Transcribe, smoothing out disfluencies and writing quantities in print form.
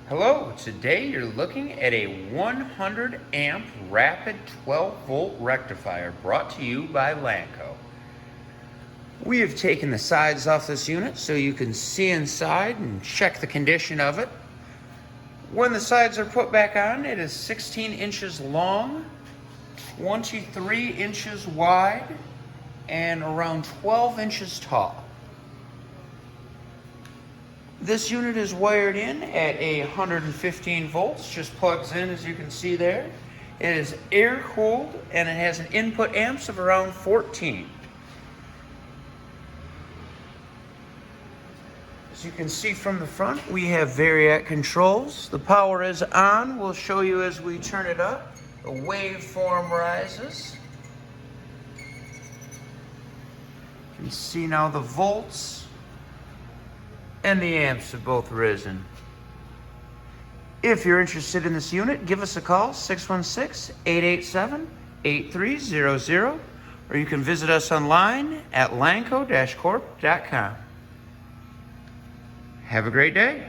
Hello, today you're looking at a 100 amp rapid 12 volt rectifier brought to you by Lanco. We have taken the sides off this unit so you can see inside and check the condition of it. When the sides are put back on, it is 16 inches long, 23 inches wide, and around 12 inches tall. This unit is wired in at 115 volts, just plugs in as you can see there. It is air cooled and it has an input amps of around 14. As you can see from the front, we have Variac controls. The power is on. We'll show you as we turn it up. The waveform rises. You can see now the volts and the amps have both risen. If you're interested in this unit, give us a call, 616-887-8300, or you can visit us online at lanco-corp.com. Have a great day.